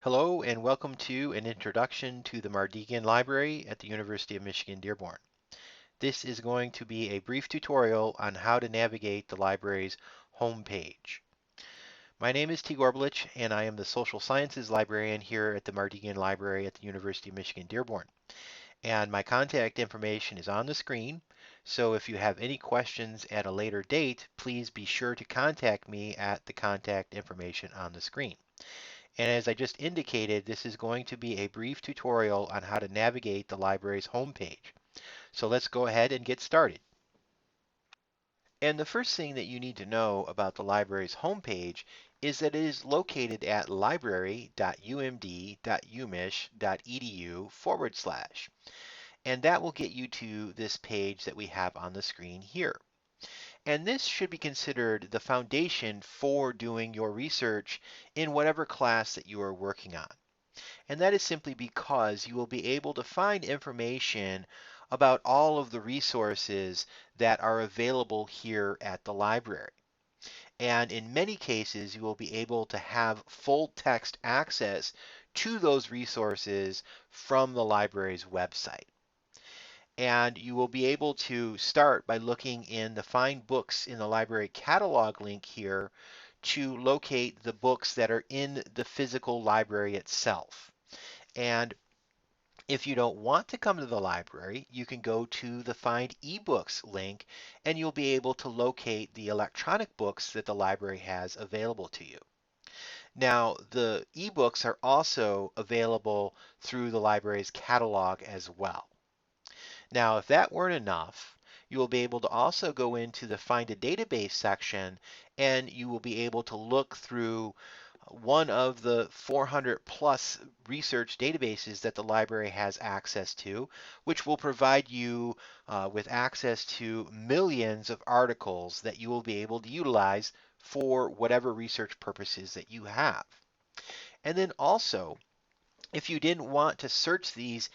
Hello and welcome to an introduction to the Mardigian Library at the University of Michigan Dearborn. This is going to be a brief tutorial on how to navigate the library's homepage. My name is T. Gorblich and I am the Social Sciences Librarian here at the Mardigian Library at the University of Michigan Dearborn. And my contact information is on the screen, so if you have any questions at a later date, please be sure to contact me at the contact information on the screen. And as I just indicated, this is going to be a brief tutorial on how to navigate the library's homepage. So let's go ahead and get started. And the first thing that you need to know about the library's homepage is that it is located at library.umd.umich.edu/. And that will get you to this page that we have on the screen here. And this should be considered the foundation for doing your research in whatever class that you are working on. And that is simply because you will be able to find information about all of the resources that are available here at the library. And in many cases, you will be able to have full text access to those resources from the library's website. And you will be able to start by looking in the Find Books in the Library Catalog link here to locate the books that are in the physical library itself. And if you don't want to come to the library, you can go to the Find eBooks link and you'll be able to locate the electronic books that the library has available to you. Now, the ebooks are also available through the library's catalog as well. Now, if that weren't enough, you will be able to also go into the Find a Database section and you will be able to look through one of the 400 plus research databases that the library has access to, which will provide you with access to millions of articles that you will be able to utilize for whatever research purposes that you have. And then also, if you didn't want to search these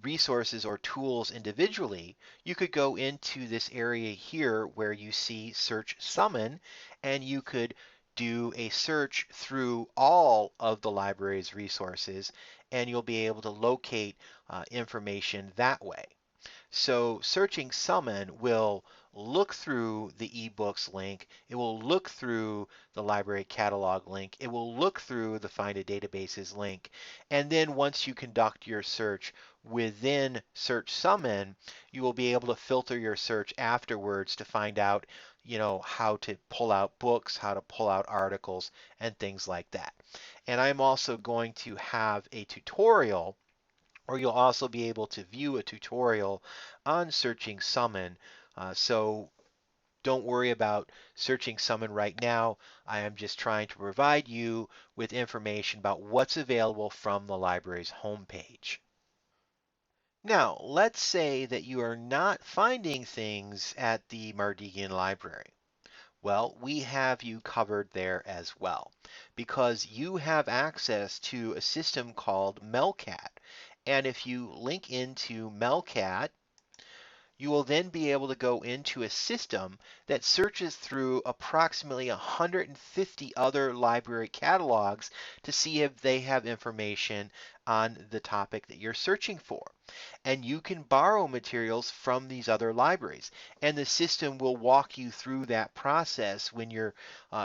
resources or tools individually, you could go into this area here where you see Search Summon, and you could do a search through all of the library's resources, and you'll be able to locate information that way. So searching Summon will look through the eBooks link, it will look through the library catalog link, it will look through the Find a Databases link, and then once you conduct your search within Search Summon, you will be able to filter your search afterwards to find out, how to pull out books, how to pull out articles, and things like that. And I'm also going to have a tutorial, or you'll also be able to view a tutorial on searching Summon. So don't worry about searching Summon right now. I am just trying to provide you with information about what's available from the library's homepage. Now, let's say that you are not finding things at the Mardigian Library. Well, we have you covered there as well because you have access to a system called Melcat. And if you link into Melcat, you will then be able to go into a system that searches through approximately 150 other library catalogs to see if they have information on the topic that you're searching for. And you can borrow materials from these other libraries. And the system will walk you through that process when you're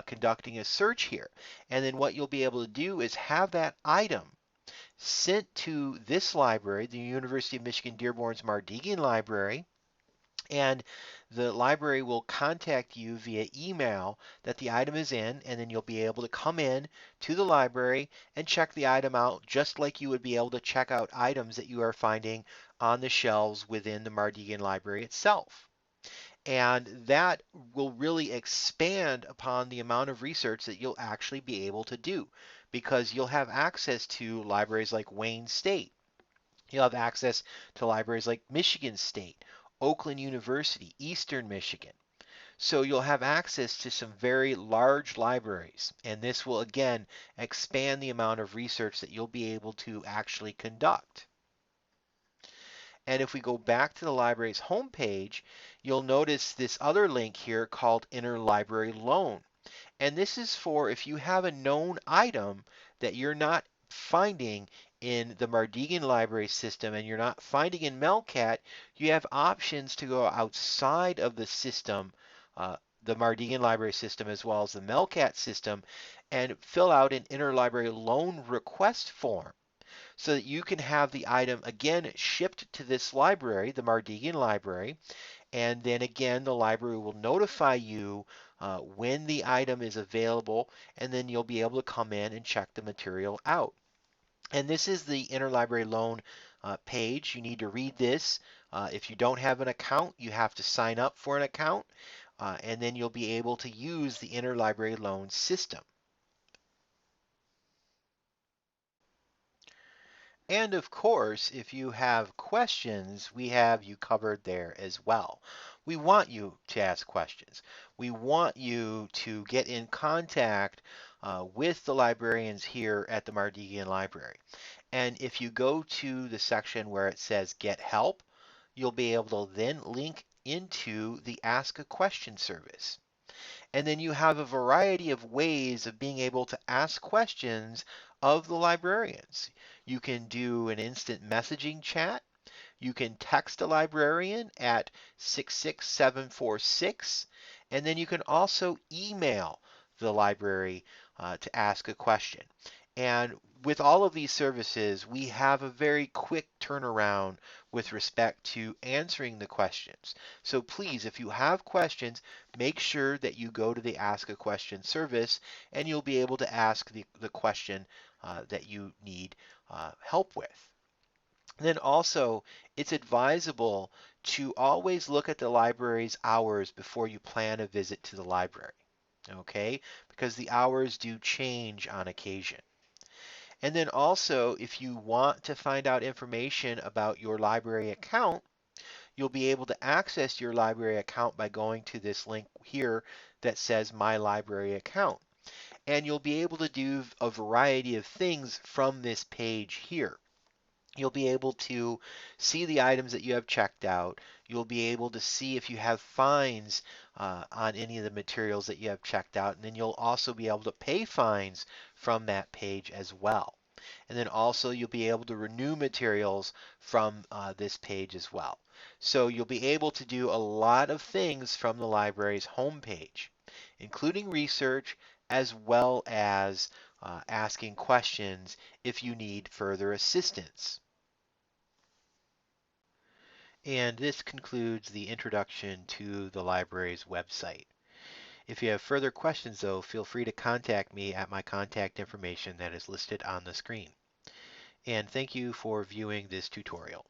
conducting a search here. And then what you'll be able to do is have that item sent to this library, the University of Michigan Dearborn's Mardigian Library, and the library will contact you via email that the item is in, and then you'll be able to come in to the library and check the item out just like you would be able to check out items that you are finding on the shelves within the Mardigian Library itself. And that will really expand upon the amount of research that you'll actually be able to do because you'll have access to libraries like Wayne State. You'll have access to libraries like Michigan State, Oakland University, Eastern Michigan. So you'll have access to some very large libraries, and this will again expand the amount of research that you'll be able to actually conduct. And if we go back to the library's homepage, you'll notice this other link here called Interlibrary Loan. And this is for if you have a known item that you're not finding in the Mardigan library system and you're not finding in Melcat, you have options to go outside of the system, the Mardigan library system as well as the Melcat system, and fill out an interlibrary loan request form so that you can have the item again shipped to this library, the Mardigan library, and then again the library will notify you when the item is available, and then you'll be able to come in and check the material out. And this is the interlibrary loan page. You need to read this. If you don't have an account, you have to sign up for an account, and then you'll be able to use the interlibrary loan system. And of course, if you have questions, we have you covered there as well. We want you to ask questions. We want you to get in contact with the librarians here at the Mardigan Library. And if you go to the section where it says Get Help, you'll be able to then link into the Ask a Question service. And then you have a variety of ways of being able to ask questions of the librarians. You can do an instant messaging chat. You can text a librarian at 66746, and then you can also email the library to ask a question. And with all of these services, we have a very quick turnaround with respect to answering the questions. So please, if you have questions, make sure that you go to the Ask a Question service and you'll be able to ask the question that you need help with. Then also, it's advisable to always look at the library's hours before you plan a visit to the library, okay? Because the hours do change on occasion. And then also, if you want to find out information about your library account, you'll be able to access your library account by going to this link here that says My Library Account. And you'll be able to do a variety of things from this page here. You'll be able to see the items that you have checked out. You'll be able to see if you have fines on any of the materials that you have checked out. And then you'll also be able to pay fines from that page as well. And then also you'll be able to renew materials from this page as well. So you'll be able to do a lot of things from the library's homepage, including research as well as asking questions if you need further assistance. And this concludes the introduction to the library's website. If you have further questions, though, feel free to contact me at my contact information that is listed on the screen. And thank you for viewing this tutorial.